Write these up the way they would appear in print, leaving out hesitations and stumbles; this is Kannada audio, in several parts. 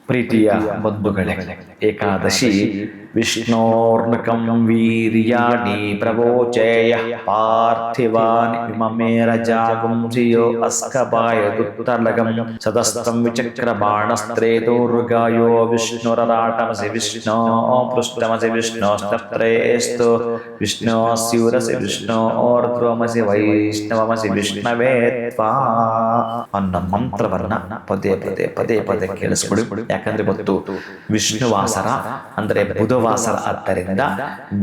ಪ್ರೀತಿಯ ಬಂಧುಗಳೇ, ಏಕಾದಶಿ ವಿಷ್ಣೋರ್ನಕಂ ವೀರ್ಯಾಣಿ ಪ್ರವೋಚೇಯ ಪಾರ್ಥಿವಾನಿ ವಿಮಮೇರ ಜಾಗುಂಸಿಯೋ ಅಸ್ಕಪಾಯದುತ್ತಲಗಂ ಸದಸ್ತಂ ವಿಚಕ್ರ ಬಾಣಸ್ತ್ರೇತೋರ್ಗಾಯೋ ವಿಷ್ಣುರರಾಟಮಸಿ ವಿಷ್ಣೋ ಪೃಷ್ಠಮಸಿ ವಿಷ್ಣೋಸ್ತತ್ರೇಸ್ತು ವಿಷ್ಣೋಸ್ಯೂರಸಿ ವಿಷ್ಣೋರ್ಧ್ವಮಸಿ ವೈಷ್ಣವಮಸಿ ವಿಷ್ಣವೇ ತ್ವಾ ಅನ್ನೋ ಮಂತ್ರವನ್ನ ಪದೇ ಪದೇ ಪದೇ ಪದೇ ಕೇಳಿಸ್ಕೊಡಿ. ಯಾಕಂದ್ರೆ ಇವತ್ತು ವಿಷ್ಣುವಾಸರ ಅಂದ್ರೆ ಬುಧವಾಸರ ಆದ್ದರಿಂದ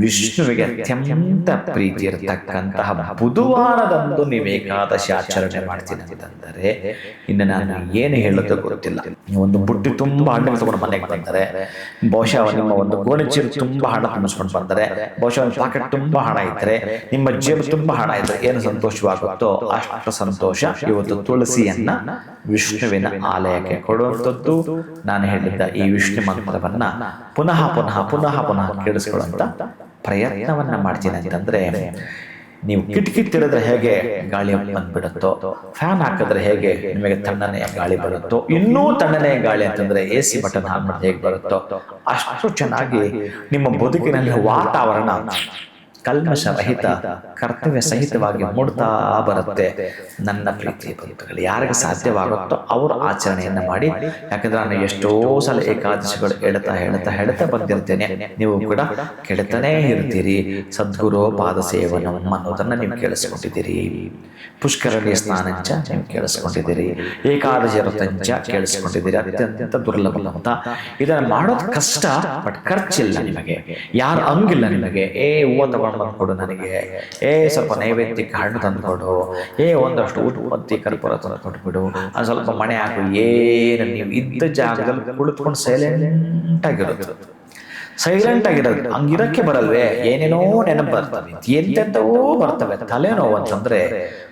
ವಿಷ್ಣುವಿಗೆ ಅತ್ಯಂತ ಪ್ರೀತಿ ಇರತಕ್ಕಂತಹ ಬುಧವಾರದಂದು ನೀವು ಏಕಾದಶಿ ಆಚರಣೆ ಮಾಡ್ತೀನಿ ಅಂತಂದರೆ ಇನ್ನು ನಾನು ಏನು ಹೇಳೋದು ಗೊತ್ತಿಲ್ಲ. ನೀವು ಒಂದು ಬುಟ್ಟಿ ತುಂಬಾ ಹಣ್ಣು ತಗೊಂಡು ಮನೆಗೆ ಬಂದರೆ, ಬಹುಶಃ ನಿಮ್ಮ ಒಂದು ಗೋಣಿಚೀಲ ತುಂಬಾ ಹಣ ತುಂಬಿಸ್ಕೊಂಡು ಬಂದರೆ, ಬಹುಶಃ ಒಂದು ಪಾಕೆಟ್ ತುಂಬಾ ಹಣ ಇದ್ರೆ, ನಿಮ್ಮ ಜೇಬು ತುಂಬಾ ಹಣ ಇದ್ರೆ ಏನು ಸಂತೋಷವಾಗುತ್ತೋ ಅಷ್ಟು ಸಂತೋಷ ಇವತ್ತು ತುಳಸಿಯನ್ನ ವಿಷ್ಣುವಿನ ಆಲಯಕ್ಕೆ ಕೊಡುವಂಥದ್ದು. ನಾನು ಹೇಳಿದ್ದ ಈ ವಿಷ್ಣು ಮಂತ್ರವನ್ನ ಪುನಃ ಪುನಃ ಪುನಃ ಪುನಃ ಕೇಳಿಸ್ಕೊಳ್ಳುವಂತ ಪ್ರಯತ್ನವನ್ನ ಮಾಡ್ತೀನಿ. ಅಂತಂದ್ರೆ ನೀವು ಕಿಟಕಿ ತೆರೆದ್ರೆ ಹೇಗೆ ಗಾಳಿ ಬಂದ್ಬಿಡುತ್ತೋ, ಫ್ಯಾನ್ ಹಾಕಿದ್ರೆ ಹೇಗೆ ನಿಮಗೆ ತಣ್ಣನೆಯ ಗಾಳಿ ಬರುತ್ತೋ, ಇನ್ನೂ ತಣ್ಣನೆಯ ಗಾಳಿ ಅಂತಂದ್ರೆ AC ಬಟನ್ ಹಾಕ್ಬಿಟ್ಟು ಹೇಗೆ ಬರುತ್ತೋ ಅಷ್ಟು ಚೆನ್ನಾಗಿ ನಿಮ್ಮ ಬದುಕಿನಲ್ಲಿ ವಾತಾವರಣ ಕಲ್ಮಶ ರಹಿತ ಕರ್ತವ್ಯ ಸಹಿತವಾಗಿ ಮೂಡ್ತಾ ಬರುತ್ತೆ. ನನ್ನ ಪ್ರೀತಿ ಬಂಧುಗಳು, ಯಾರಿಗೆ ಸಾಧ್ಯವಾಗುತ್ತೋ ಅವರು ಆಚರಣೆಯನ್ನ ಮಾಡಿ. ಯಾಕಂದ್ರೆ ನಾನು ಎಷ್ಟೋ ಸಲ ಏಕಾದಶಿಗಳು ಹೇಳ್ತಾ ಬಂದಿರ್ತೇನೆ, ನೀವು ಕೂಡ ಕೇಳ್ತಾನೇ ಇರ್ತೀರಿ. ಸದ್ಗುರು ಪಾದ ಸೇವನಂ ಅನ್ನೋದನ್ನ ನೀವು ಕೇಳಿಸ್ಕೊಂಡಿದ್ದೀರಿ, ಪುಷ್ಕರಣಿ ಸ್ನಾನಂಚ ನೀವು ಕೇಳಿಸ್ಕೊಂಡಿದ್ದೀರಿ, ಏಕಾದಶಿ ವ್ರತಂಚ ಕೇಳಿಸ್ಕೊಂಡಿದ್ದೀರಿ. ಅತ್ಯಂತ ದುರ್ಲಭ ಅಂತ. ಇದನ್ನ ಮಾಡೋದು ಕಷ್ಟ, ಬಟ್ ಖರ್ಚಿಲ್ಲ ನಿಮಗೆ, ಯಾರ ಹಂಗಿಲ್ಲ ನಿಮಗೆ. ಹೂವು ತಗೊಂಡು ಬಂದ್ಕೊಡು ನನಗೆ, ಸ್ವಲ್ಪ ನೈವೇದ್ಯಕ್ಕೆ ಹಣ್ಣು ತಂದುಕೊಡು, ಒಂದಷ್ಟು ಉತ್ಪತ್ತಿ ಕರ್ಪೂರ ತಂದು ಕೊಟ್ಬಿಡು, ಅದು ಸ್ವಲ್ಪ ಮಣೆ ಹಾಕು. ಏನು ನೀವು ಇದ್ದ ಜಾಗದಲ್ಲಿ ಕುಳಿತುಕೊಂಡು ಸೈಲೆಂಟ್ ಆಗಿರೋದು ಹಂಗಿರಕ್ಕೆ ಬರಲ್ವೇ? ಏನೇನೋ ನೆನಪು ಬರ್ತವೆ, ಎಂತೆಂತವೋ ಬರ್ತವೆ. ತಲೆನೋವು ಅಂತಂದ್ರೆ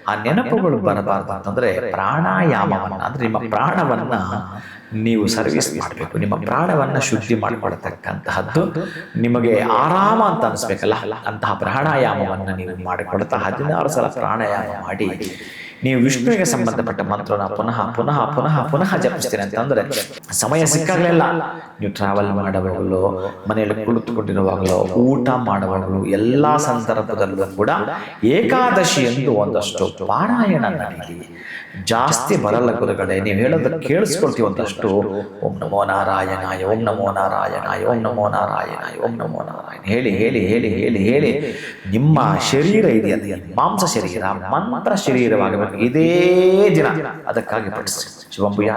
ಆ ನೆನಪುಗಳು ಬರಬಾರ್ದು ಅಂತಂದ್ರೆ ಪ್ರಾಣಾಯಾಮವನ್ನ ಅಂದ್ರೆ ನಿಮ್ಮ ಪ್ರಾಣವನ್ನ ನೀವು ಸರ್ವಿಸ್ ಮಾಡಬೇಕು. ನಿಮ್ಮ ಪ್ರಾಣವನ್ನ ಶುದ್ಧಿ ಮಾಡಿಕೊಳ್ತಕ್ಕಂತಹದ್ದು ನಿಮಗೆ ಆರಾಮ ಅಂತ ಅನಿಸ್ಬೇಕಲ್ಲ, ಅಂತಹ ಪ್ರಾಣಾಯಾಮವನ್ನ ನೀವು ಮಾಡಿಕೊಳ್ತಾ 16 ಸಲ ಪ್ರಾಣಾಯಾಮ ಮಾಡಿ ನೀವು ವಿಷ್ಣುವಿಗೆ ಸಂಬಂಧಪಟ್ಟ ಮಂತ್ರನ ಪುನಃ ಪುನಃ ಪುನಃ ಪುನಃ ಜಪಿಸ್ತೀನಿ ಅಂತಂದ್ರೆ ಸಮಯ ಸಿಕ್ಕಾಗಲಿಲ್ಲ. ನೀವು ಟ್ರಾವೆಲ್ ಮಾಡುವಾಗಲೂ, ಮನೆಯಲ್ಲಿ ಕುಳಿತುಕೊಂಡಿರುವಾಗಲೂ, ಊಟ ಮಾಡುವಾಗಲೂ, ಎಲ್ಲಾ ಸಂದರ್ಭದಲ್ಲೂ ಕೂಡ ಏಕಾದಶಿ ಎಂದು ಒಂದಷ್ಟು ಪಾರಾಯಣ ನಡೀಲಿ. ಜಾಸ್ತಿ ಬರಲ್ಲ ಗುರುಗಳೇ, ನೀವು ಹೇಳೋದಕ್ಕೆ ಕೇಳಿಸ್ಕೊಳ್ತೀವಿ ಒಂದಷ್ಟು. ಓಂ ನಮೋ ನಾರಾಯಣಾಯ, ಓಂ ನಮೋ ನಾರಾಯಣಾಯ, ಓಂ ನಮೋ ನಾರಾಯಣಾಯ, ಓಂ ನಮೋ ನಾರಾಯಣ ಹೇಳಿ ಹೇಳಿ ಹೇಳಿ ಹೇಳಿ ಹೇಳಿ ನಿಮ್ಮ ಶರೀರ ಇದೆಯಲ್ಲ, ಮಾಂಸ ಶರೀರ ಮಂತ್ರ ಶರೀರವಾಗಬೇಕು ಇದೇ ದಿನ. ಅದಕ್ಕಾಗಿ ಪಠಿಸಿ. ಶಿವಂಭುಯ